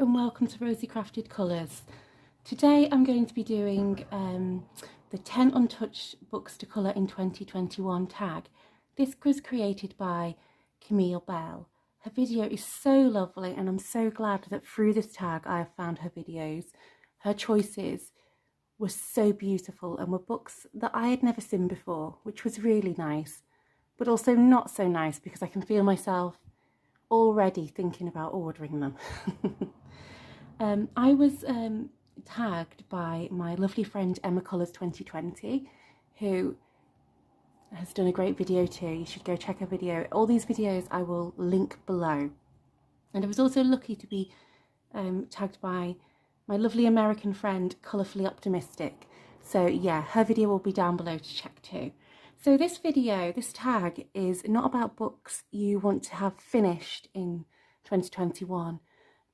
and welcome to Rosy Crafted Colours. Today I'm going to be doing the 10 untouched books to colour in 2021 tag. This was created by Camille Bell. Her video is so lovely and I'm so glad that through this tag I have found her videos. Her choices were so beautiful and were books that I had never seen before, which was really nice, but also not so nice because I can feel myself already thinking about ordering them. I was tagged by my lovely friend Emma Colours 2020, who has done a great video too. You should go check her video. All these videos I will link below. And I was also lucky to be tagged by my lovely American friend Colourfully Optimistic. So yeah, her video will be down below to check too. So this video, this tag, is not about books you want to have finished in 2021.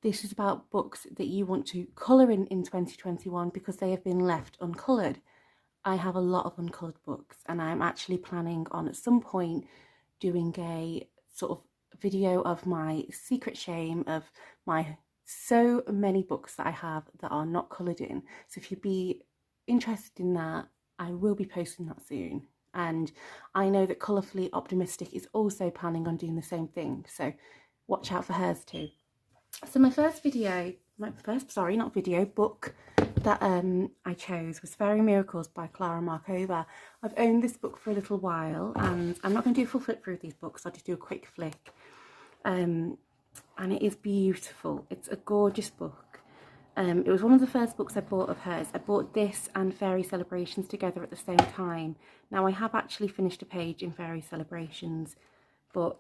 This is about books that you want to colour in 2021 because they have been left uncoloured. I have a lot of uncoloured books and I'm actually planning on at some point doing a sort of video of my secret shame of my so many books that I have that are not coloured in. So if you'd be interested in that, I will be posting that soon. And I know that Colourfully Optimistic is also planning on doing the same thing, so watch out for hers too. So my first book that I chose was Fairy Miracles by Clara Markova. I've owned this book for a little while and I'm not going to do a full flip through these books, I'll just do a quick flick. And it is beautiful, it's a gorgeous book. It was one of the first books I bought of hers. I bought this and Fairy Celebrations together at the same time. Now I have actually finished a page in Fairy Celebrations, but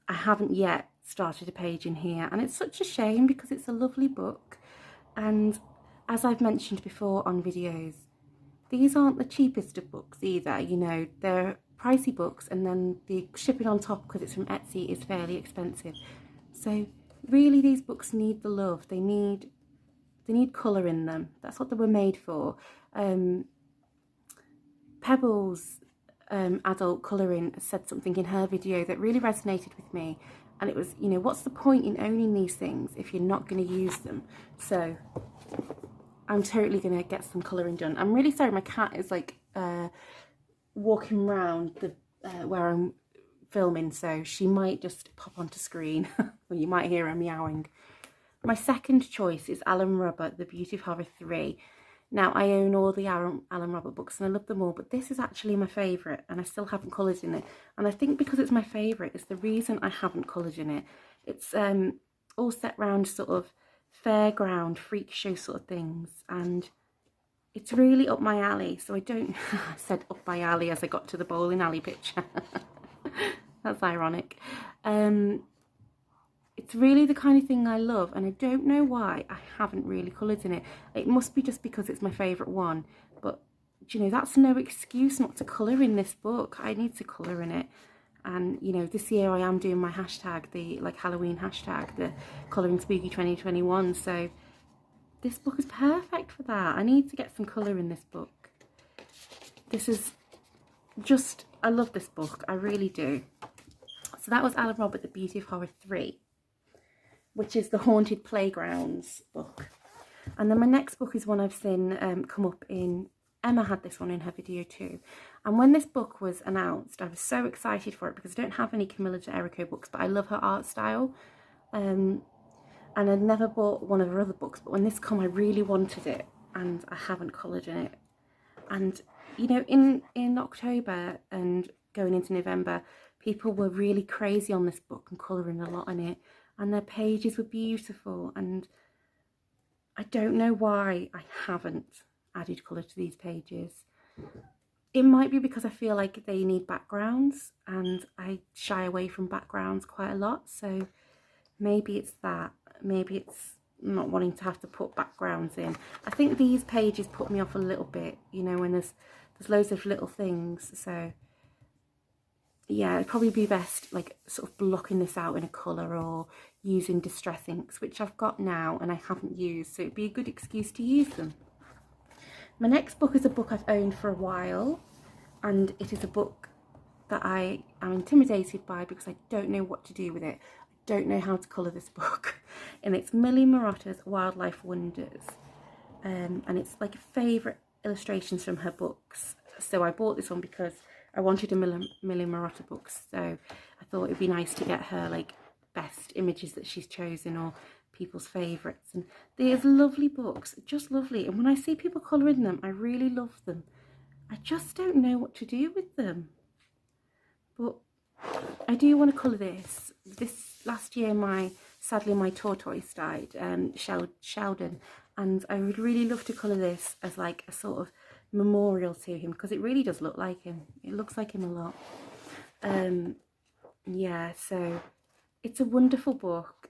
I haven't yet started a page in here, and it's such a shame because it's a lovely book. And as I've mentioned before on videos, these aren't the cheapest of books either, you know, they're pricey books and then the shipping on top because it's from Etsy is fairly expensive. So really these books need the love, they need colour in them. That's what they were made for. Pebbles adult colouring said something in her video that really resonated with me, and it was, you know, what's the point in owning these things if you're not going to use them? So I'm totally going to get some colouring done. I'm really sorry, my cat is like walking around the where I'm filming, so she might just pop onto screen or you might hear her meowing. My second choice is Alan Robert, The Beauty of Horror 3. Now, I own all the Alan Robert books and I love them all, but this is actually my favourite and I still haven't coloured in it. And I think because it's my favourite is the reason I haven't coloured in it. It's all set round sort of fairground, freak show sort of things, and it's really up my alley. So I don't, I said up my alley as I got to the bowling alley picture. That's ironic. It's really the kind of thing I love, and I don't know why I haven't really coloured in it. It must be just because it's my favourite one, but you know, that's no excuse not to colour in this book. I need to colour in it. And you know, this year I am doing my hashtag, the like Halloween hashtag, the Colouring Spooky 2021, so this book is perfect for that. I need to get some colour in this book. This is just, I love this book, I really do. So that was Alan Robert, The Beauty of Horror 3, which is the Haunted Playgrounds book. And then my next book is one I've seen come up in, Emma had this one in her video too. And when this book was announced, I was so excited for it because I don't have any Camilla de Erico books, but I love her art style. And I'd never bought one of her other books, but when this came, I really wanted it and I haven't coloured in it. And you know, in October and going into November, people were really crazy on this book and colouring a lot in it. And their pages were beautiful, and I don't know why I haven't added colour to these pages. It might be because I feel like they need backgrounds and I shy away from backgrounds quite a lot, so maybe it's that. Maybe it's not wanting to have to put backgrounds in. I think these pages put me off a little bit, you know, when there's loads of little things, so yeah, it'd probably be best like sort of blocking this out in a colour or using distress inks, which I've got now and I haven't used, so it'd be a good excuse to use them. My next book is a book I've owned for a while, and it is a book that I am intimidated by because I don't know what to do with it. I don't know how to colour this book. And it's Millie Marotta's Wildlife Wonders. And it's like favourite illustrations from her books. So I bought this one because I wanted a Millie Marotta book. So I thought it'd be nice to get her like best images that she's chosen or people's favourites. And there's lovely books, just lovely. And when I see people colouring them, I really love them. I just don't know what to do with them. But I do want to colour this. This last year, sadly my tortoise died, Sheldon, and I would really love to colour this as like a sort of memorial to him, because it really does look like him. It looks like him a lot. Yeah, so it's a wonderful book.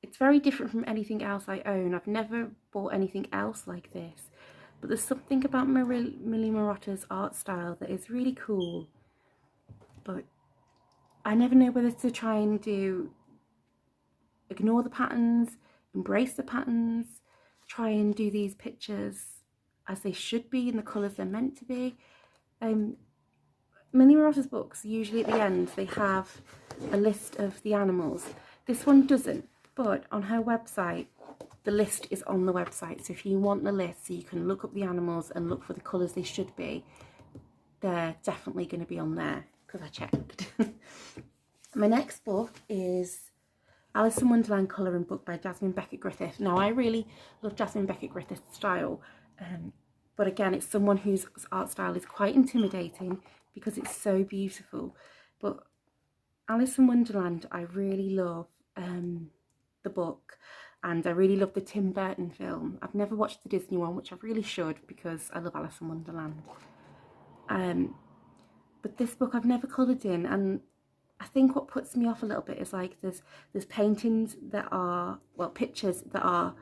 It's very different from anything else I own. I've never bought anything else like this, but there's something about Millie Marotta's art style that is really cool. But I never know whether to try and ignore the patterns, embrace the patterns, try and do these pictures as they should be in the colours they're meant to be. Millie Marotta's books, usually at the end, they have a list of the animals. This one doesn't, but on her website, the list is on the website. So if you want the list so you can look up the animals and look for the colours they should be, they're definitely going to be on there, because I checked. My next book is Alice in Wonderland colouring book by Jasmine Beckett Griffith. Now, I really love Jasmine Beckett Griffith's style, but again, it's someone whose art style is quite intimidating because it's so beautiful. But Alice in Wonderland, I really love the book, and I really love the Tim Burton film. I've never watched the Disney one, which I really should, because I love Alice in Wonderland. But this book I've never coloured in, and I think what puts me off a little bit is like there's paintings that are, well, pictures that are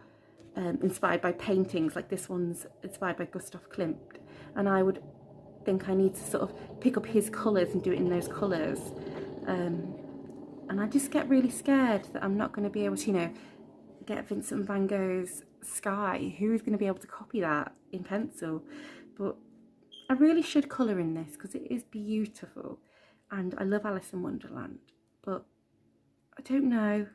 inspired by paintings, like this one's inspired by Gustav Klimt, and I would think I need to sort of pick up his colours and do it in those colours, and I just get really scared that I'm not going to be able to, you know, get Vincent van Gogh's sky. Who's going to be able to copy that in pencil? But I really should colour in this because it is beautiful, and I love Alice in Wonderland, but I don't know.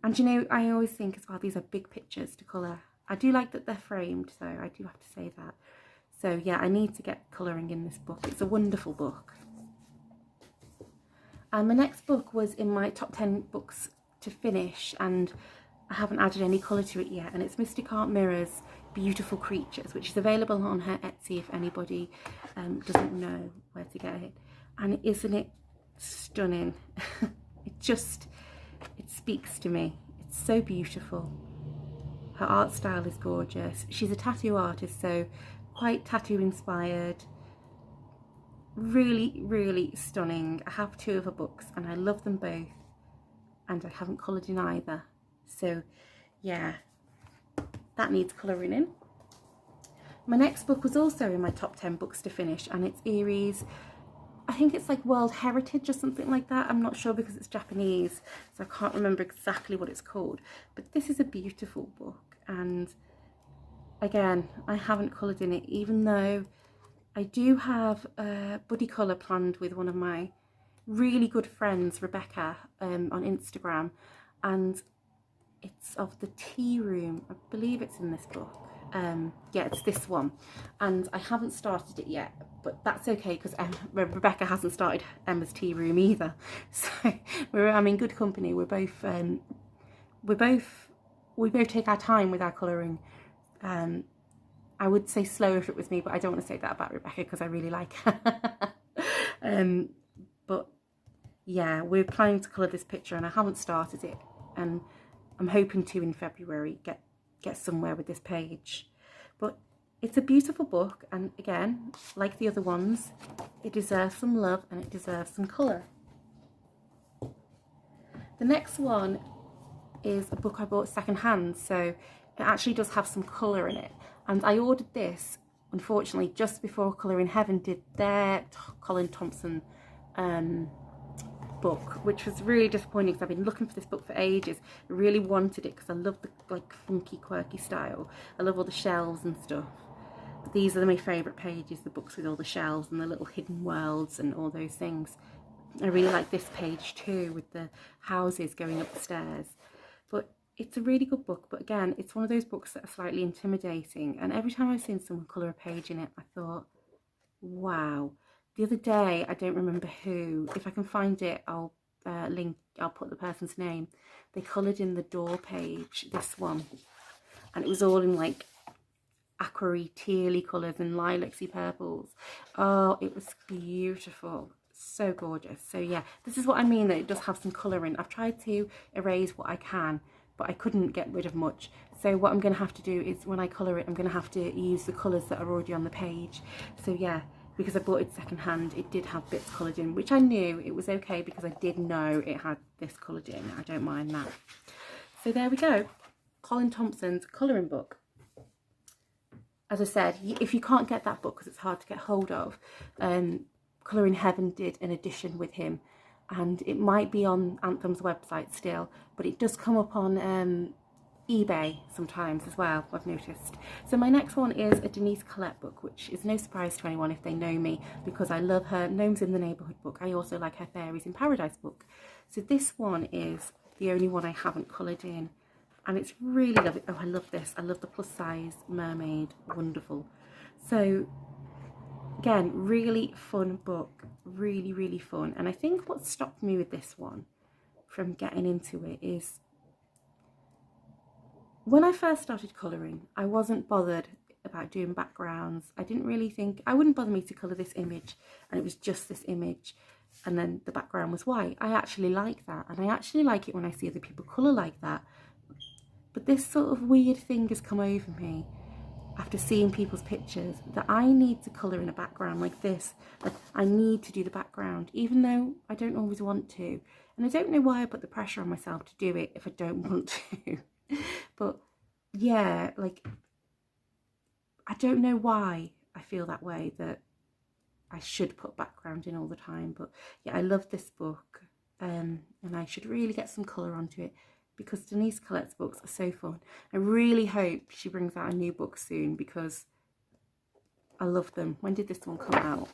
And you know, I always think as well, these are big pictures to colour. I do like that they're framed, so I do have to say that. So yeah, I need to get colouring in this book. It's a wonderful book. And my next book was in my top 10 books to finish, and I haven't added any colour to it yet, and it's Mystic Art Mirror's Beautiful Creatures, which is available on her Etsy if anybody doesn't know where to get it. And isn't it stunning? It speaks to me. It's so beautiful. Her art style is gorgeous. She's a tattoo artist, so quite tattoo inspired. Really, really stunning. I have 2 of her books and I love them both, and I haven't coloured in either. So yeah, that needs colouring in. My next book was also in my top 10 books to finish, and it's Eeries. I think it's like World Heritage or something like that. I'm not sure because it's Japanese, so I can't remember exactly what it's called. But this is a beautiful book, and again, I haven't coloured in it, even though I do have a buddy colour planned with one of my really good friends, Rebecca, on Instagram, and it's of the tea room. I believe it's in this book. Yeah, it's this one, and I haven't started it yet, but that's okay because Rebecca hasn't started Emma's tea room either, so I'm in good company. We both take our time with our colouring. I would say slow if it was me, but I don't want to say that about Rebecca because I really like her. But yeah, we're planning to colour this picture, and I haven't started it, and I'm hoping to in February get somewhere with this page. But it's a beautiful book, and again, like the other ones, it deserves some love and it deserves some colour. The next one is a book I bought secondhand, so it actually does have some colour in it, and I ordered this unfortunately just before Colour in Heaven did their Colin Thompson book, which was really disappointing because I've been looking for this book for ages. I really wanted it because I love the like funky, quirky style. I love all the shells and stuff. These are my favourite pages, the books with all the shells and the little hidden worlds and all those things. I really like this page too, with the houses going up the stairs. But it's a really good book, but again, it's one of those books that are slightly intimidating, and every time I've seen someone colour a page in it, I thought, wow. The other day, I don't remember who, if I can find it, I'll put the person's name. They coloured in the door page, this one, and it was all in like aquary tealy colours and lilacsy purples. Oh, it was beautiful, so gorgeous. So yeah, this is what I mean, that it does have some colouring. I've tried to erase what I can, but I couldn't get rid of much. So what I'm going to have to do is, when I colour it, I'm going to have to use the colours that are already on the page. So yeah, because I bought it second hand, it did have bits coloured in, which I knew it was okay because I did know it had this coloured in. I don't mind that. So there we go, Colin Thompson's colouring book. As I said, if you can't get that book because it's hard to get hold of, Colouring Heaven did an edition with him, and it might be on Anthem's website still, but it does come up on eBay sometimes as well, I've noticed. So my next one is a Denise Colette book, which is no surprise to anyone if they know me, because I love her Gnomes in the Neighbourhood book. I also like her Fairies in Paradise book. So this one is the only one I haven't coloured in, and it's really lovely. Oh, I love this. I love the plus size mermaid, wonderful. So again, really fun book, really, really fun. And I think what stopped me with this one from getting into it is, when I first started colouring, I wasn't bothered about doing backgrounds. I didn't really think, I wouldn't bother me to colour this image and it was just this image and then the background was white. I actually like that, and I actually like it when I see other people colour like that. But this sort of weird thing has come over me after seeing people's pictures, that I need to colour in a background like this. Like, I need to do the background, even though I don't always want to. And I don't know why I put the pressure on myself to do it if I don't want to. But yeah, like, I don't know why I feel that way, that I should put background in all the time. But yeah, I love this book, and I should really get some colour onto it, because Denise Colette's books are so fun. I really hope she brings out a new book soon, because I love them. When did this one come out?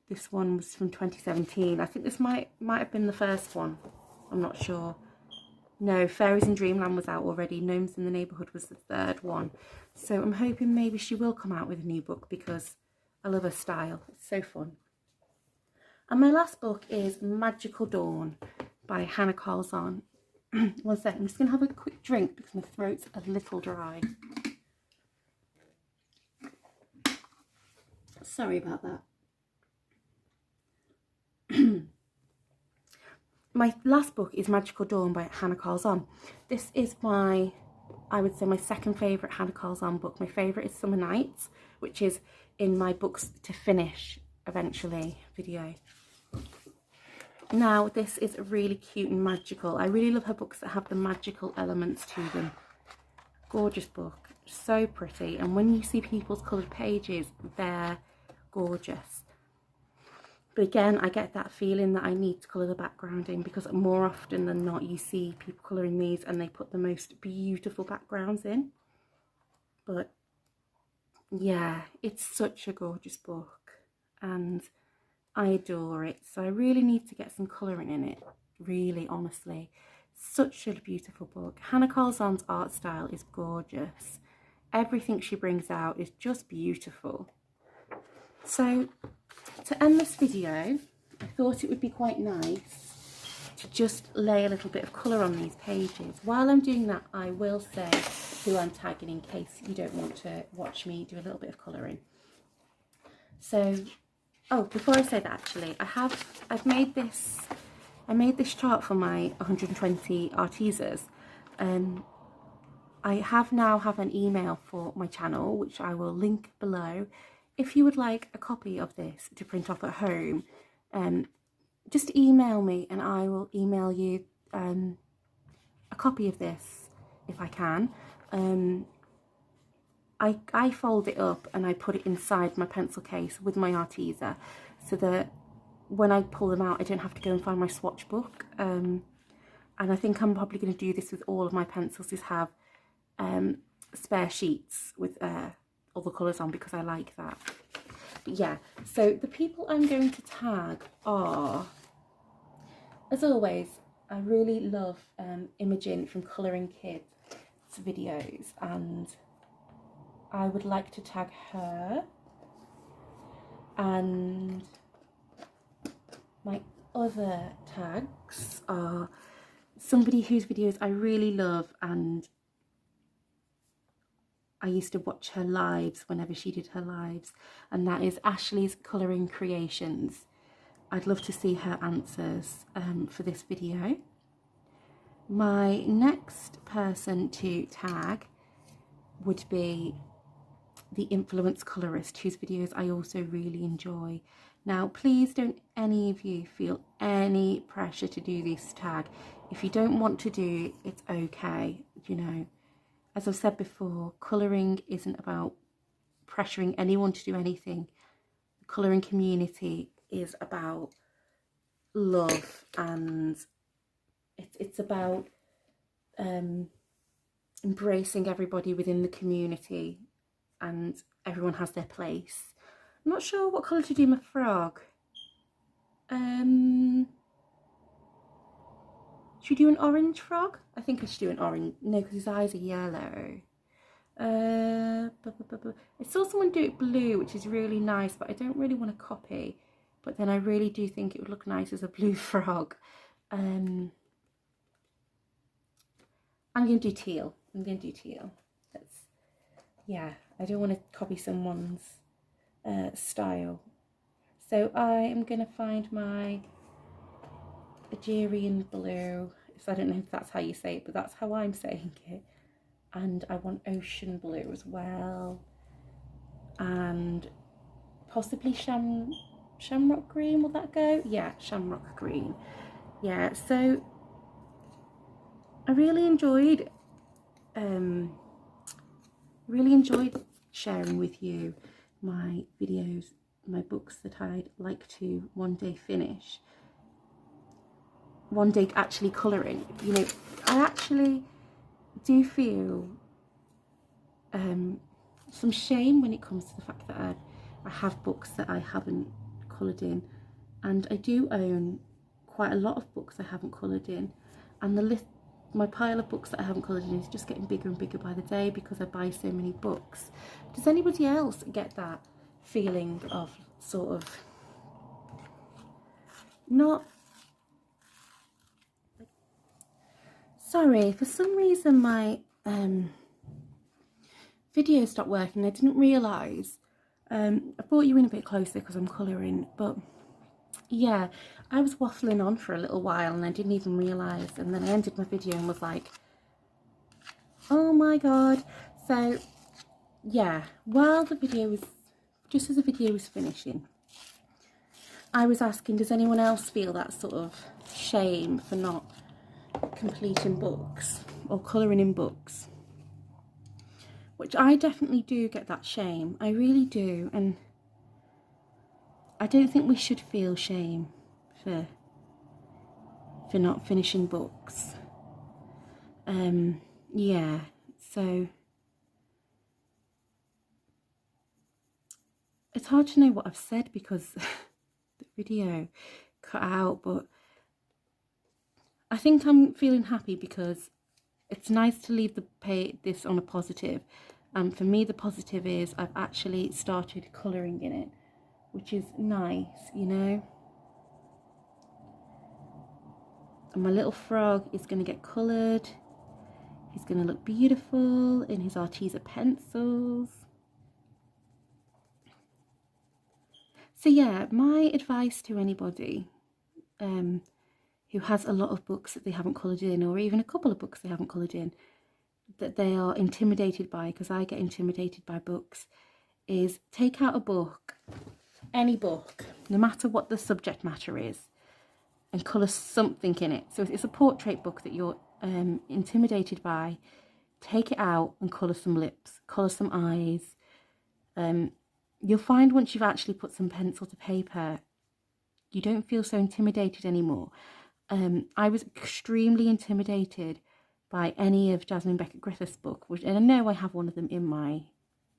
This one was from 2017. I think this might have been the first one. I'm not sure. No, Fairies in Dreamland was out already. Gnomes in the Neighbourhood was the third one. So I'm hoping maybe she will come out with a new book, because I love her style. It's so fun. And my last book is Magical Dawn by Hannah Carlson. One second, I'm just going to have a quick drink because my throat's a little dry. Sorry about that. My last book is Magical Dawn by Hannah Carlson. This is I would say my second favourite Hannah Carlson book. My favourite is Summer Nights, which is in my books to finish eventually video. Now, this is really cute and magical. I really love her books that have the magical elements to them. Gorgeous book, so pretty. And when you see people's coloured pages, they're gorgeous. But again, I get that feeling that I need to colour the background in, because more often than not, you see people colouring these and they put the most beautiful backgrounds in. But yeah, it's such a gorgeous book, and I adore it. So I really need to get some colouring in it, really, honestly. Such a beautiful book. Hannah Carlson's art style is gorgeous. Everything she brings out is just beautiful. So to end this video, I thought it would be quite nice to just lay a little bit of colour on these pages. While I'm doing that, I will say who I'm tagging in case you don't want to watch me do a little bit of colouring. So, oh, before I say that, actually, I made this chart for my 120 artisas. I now have an email for my channel, which I will link below. If you would like a copy of this to print off at home, just email me and I will email you a copy of this if I can. I fold it up and I put it inside my pencil case with my Arteza, so that when I pull them out I don't have to go and find my swatch book. And I think I'm probably going to do this with all of my pencils, is have spare sheets with all the colours on, because I like that. But yeah, so the people I'm going to tag are, as always, I really love Imogen from Colouring Kids videos, and I would like to tag her. And my other tags are somebody whose videos I really love, and I used to watch her lives whenever she did her lives, and that is Ashley's Colouring Creations. I'd love to see her answers for this video. My next person to tag would be the influence colorist, whose videos I also really enjoy. Now, please don't any of you feel any pressure to do this tag. If you don't want to do it, it's okay. You know, as I've said before, colouring isn't about pressuring anyone to do anything. The colouring community is about love, and it's about embracing everybody within the community, and everyone has their place. I'm not sure what colour to do my frog. Should we do an orange frog? I think I should do an orange. No, because his eyes are yellow. I saw someone do it blue, which is really nice, but I don't really want to copy. But then I really do think it would look nice as a blue frog. I'm going to do teal. Yeah, I don't want to copy someone's style. So I am going to find my Algerian blue. So I don't know if that's how you say it, but that's how I'm saying it. And I want ocean blue as well. And possibly shamrock green, will that go? Yeah, shamrock green. Yeah, so I really enjoyed sharing with you my videos, my books that I'd like to one day finish. One day actually colouring. You know, I actually do feel some shame when it comes to the fact that I have books that I haven't coloured in, and I do own quite a lot of books I haven't coloured in, and my pile of books that I haven't coloured in is just getting bigger and bigger by the day because I buy so many books. Does anybody else get that feeling of sort of not... Sorry, for some reason my video stopped working. I didn't realise. I brought you in a bit closer because I'm colouring, but yeah, I was waffling on for a little while and I didn't even realise, and then I ended my video and was like, oh my god. So yeah, while the video was, just as the video was finishing, I was asking, does anyone else feel that sort of shame for not completing books or colouring in books? Which I definitely do get that shame, I really do, and I don't think we should feel shame for not finishing books. Yeah, so it's hard to know what I've said because the video cut out, but I think I'm feeling happy because it's nice to leave this on a positive. And for me, the positive is I've actually started colouring in it, which is nice, you know. And my little frog is going to get coloured. He's going to look beautiful in his Arteza pencils. So yeah, my advice to anybody who has a lot of books that they haven't coloured in, or even a couple of books they haven't coloured in, that they are intimidated by, because I get intimidated by books, is take out a book, any book, no matter what the subject matter is, and colour something in it. So if it's a portrait book that you're intimidated by, take it out and colour some lips, colour some eyes. You'll find once you've actually put some pencil to paper, you don't feel so intimidated anymore. I was extremely intimidated by any of Jasmine Beckett Griffith's book, and I know I have one of them in my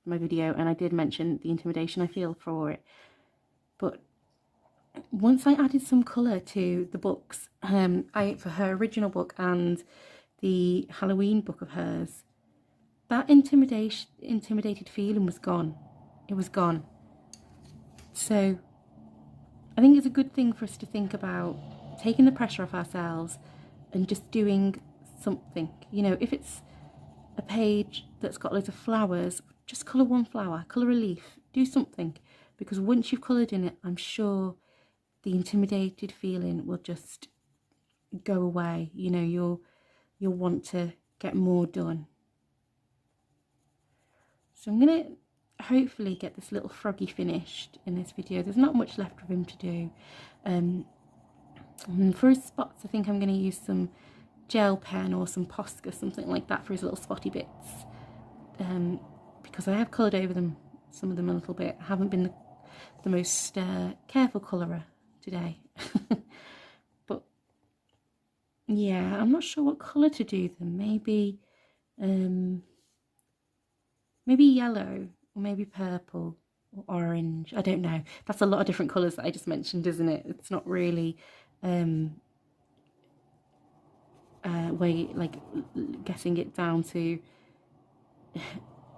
my video, and I did mention the intimidation I feel for it. But once I added some colour to the books, for her original book and the Halloween book of hers, that intimidated feeling was gone. It was gone. So I think it's a good thing for us to think about taking the pressure off ourselves and just doing something. You know, if it's a page that's got loads of flowers, just colour one flower, colour a leaf, do something. Because once you've coloured in it, I'm sure the intimidated feeling will just go away. You know, you'll want to get more done. So I'm going to hopefully get this little froggy finished in this video. There's not much left of him to do. And for his spots, I think I'm going to use some gel pen or some Posca, something like that, for his little spotty bits. Because I have coloured over them, some of them a little bit. I haven't been the most careful colourer today. But yeah, I'm not sure what colour to do them. Maybe maybe yellow, or maybe purple or orange. I don't know. That's a lot of different colours that I just mentioned, isn't it? It's not really getting it down to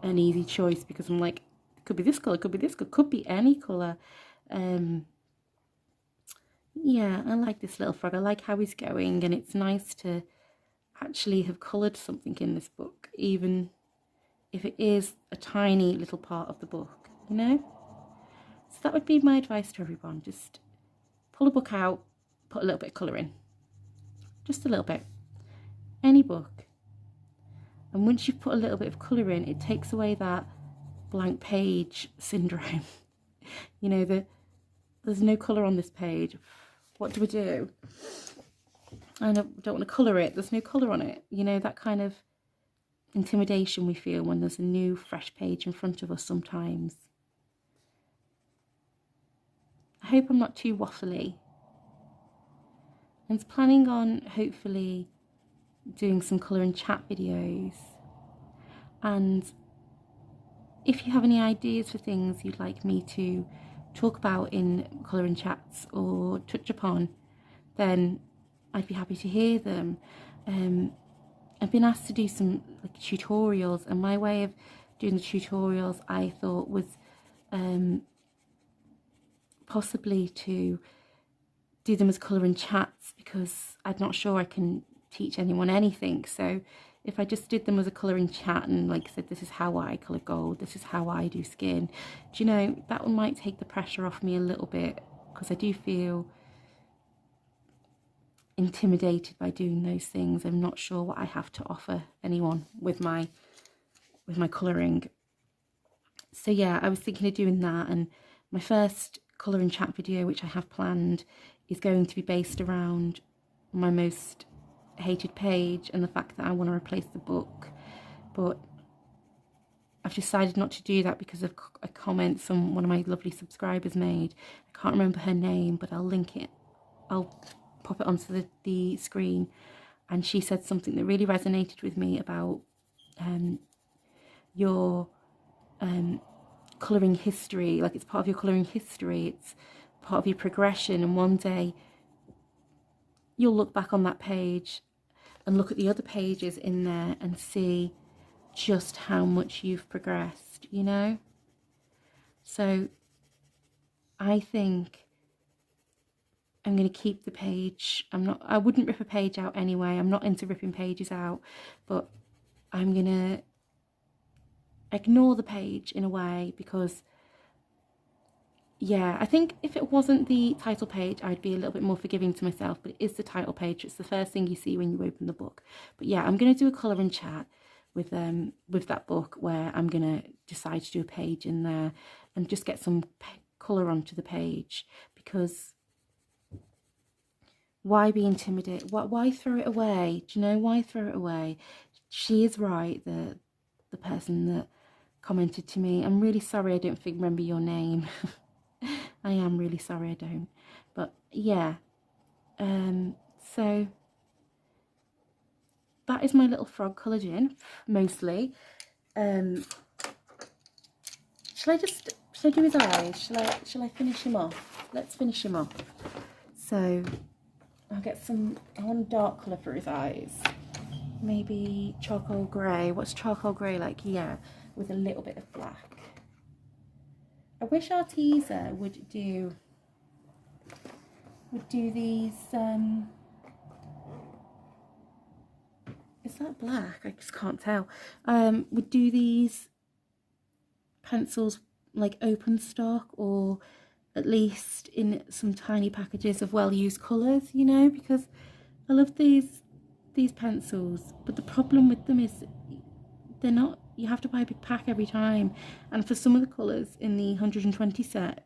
an easy choice, because I'm like, it could be this colour, could be this colour, could be any colour. Yeah, I like this little frog. I like how he's going, and it's nice to actually have coloured something in this book, even if it is a tiny little part of the book, you know? So that would be my advice to everyone. Just pull a book out, put a little bit of colour in. Just a little bit. Any book. And once you've put a little bit of colour in, it takes away that blank page syndrome. You know, there's no colour on this page. What do we do? I don't want to colour it. There's no colour on it. You know, that kind of intimidation we feel when there's a new, fresh page in front of us sometimes. I hope I'm not too waffly. And planning on hopefully doing some colour and chat videos. And if you have any ideas for things you'd like me to talk about in colour and chats or touch upon, then I'd be happy to hear them. I've been asked to do some tutorials, and my way of doing the tutorials I thought was possibly to do them as colour and chats, because I'm not sure I can teach anyone anything. So if I just did them as a colour and chat and said, this is how I colour gold, this is how I do skin, do you know, that one might take the pressure off me a little bit, because I do feel intimidated by doing those things. I'm not sure what I have to offer anyone with my colouring. So yeah, I was thinking of doing that, and my first colour and chat video, which I have planned, is going to be based around my most hated page and the fact that I want to replace the book. But I've decided not to do that because of a comment one of my lovely subscribers made. I can't remember her name, but I'll link it. I'll pop it onto the screen. And she said something that really resonated with me about your colouring history. Like, it's part of your colouring history, it's part of your progression, and one day you'll look back on that page and look at the other pages in there and see just how much you've progressed, you know? So I think I'm going to keep the page. I wouldn't rip a page out anyway. I'm not into ripping pages out, but I'm going to ignore the page in a way, because yeah, I think if it wasn't the title page, I'd be a little bit more forgiving to myself, but it is the title page. It's the first thing you see when you open the book. But yeah, I'm going to do a colour and chat with that book, where I'm going to decide to do a page in there and just get some colour onto the page, because why be intimidated? Why throw it away? Do you know, why throw it away? She is right, the person that commented to me. I'm really sorry I don't remember your name. I am really sorry I don't. But yeah, so that is my little frog coloured in, mostly. Shall I do his eyes? Shall I finish him off? Let's finish him off. So I'll get I want a dark colour for his eyes. Maybe charcoal grey. What's charcoal grey like? Yeah, with a little bit of black. I wish our teaser would do these, is that black? I just can't tell. Would do these pencils like open stock, or at least in some tiny packages of well-used colours, you know, because I love these pencils, but the problem with them is they're not, you have to buy a big pack every time, and for some of the colours in the 120 set,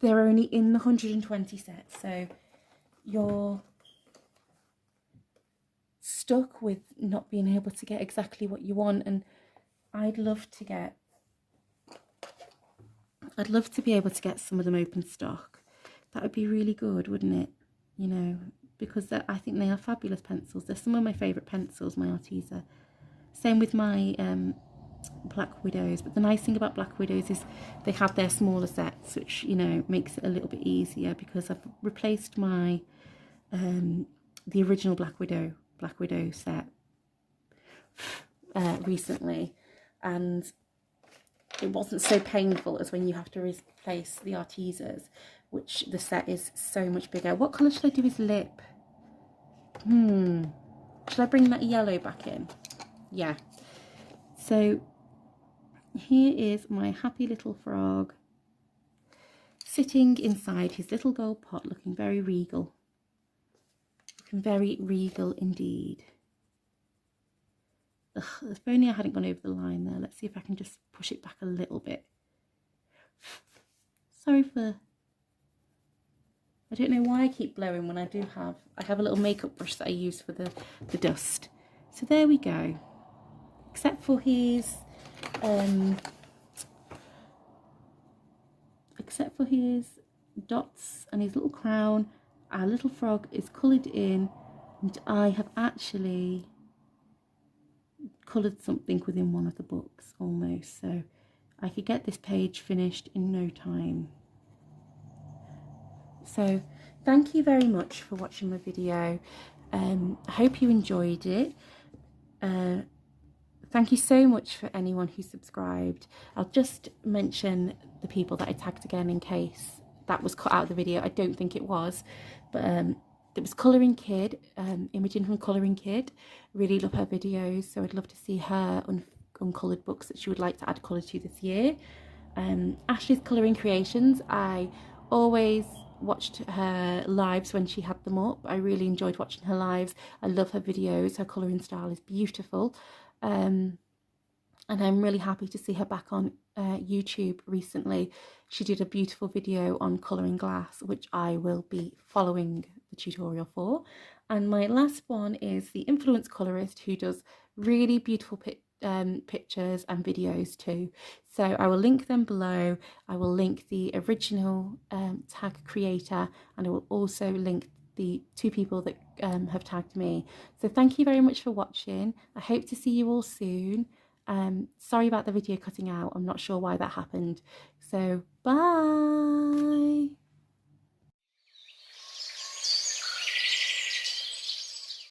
they're only in the 120 set, so you're stuck with not being able to get exactly what you want. And I'd love to be able to get some of them open stock. That would be really good, wouldn't it? You know, because I think they are fabulous pencils. They're some of my favourite pencils, my Arteza. Same with my Black Widows. But the nice thing about Black Widows is they have their smaller sets, which, you know, makes it a little bit easier, because I've replaced my the original Black Widow set recently, and it wasn't so painful as when you have to replace the Artezas, which the set is so much bigger. What colour should I do his lip? Should I bring that yellow back in? Yeah. So here is my happy little frog sitting inside his little gold pot, looking very regal. Looking very regal indeed. Ugh, if only I hadn't gone over the line there. Let's see if I can just push it back a little bit. Sorry for... I don't know why I keep blowing when I have a little makeup brush that I use for the dust. So there we go. Except for his dots and his little crown, our little frog is coloured in, and I have actually coloured something within one of the books almost, so I could get this page finished in no time. So thank you very much for watching my video. I hope you enjoyed it. Thank you so much for anyone who subscribed. I'll just mention the people that I tagged again in case that was cut out of the video. I don't think it was, but it was Colouring Kid, Imogen from Colouring Kid. Really love her videos, so I'd love to see her uncoloured books that she would like to add colour to this year. Ashley's Colouring Creations, I always watched her lives when she had them up. I really enjoyed watching her lives. I love her videos. Her colouring style is beautiful. And I'm really happy to see her back on YouTube recently. She did a beautiful video on colouring glass, which I will be following the tutorial for. And my last one is the Influence Colorist, who does really beautiful pictures and videos too. So I will link them below. I will link the original tag creator, and I will also link the 2 people that have tagged me. So thank you very much for watching. I hope to see you all soon. Sorry about the video cutting out. I'm not sure why that happened. So bye.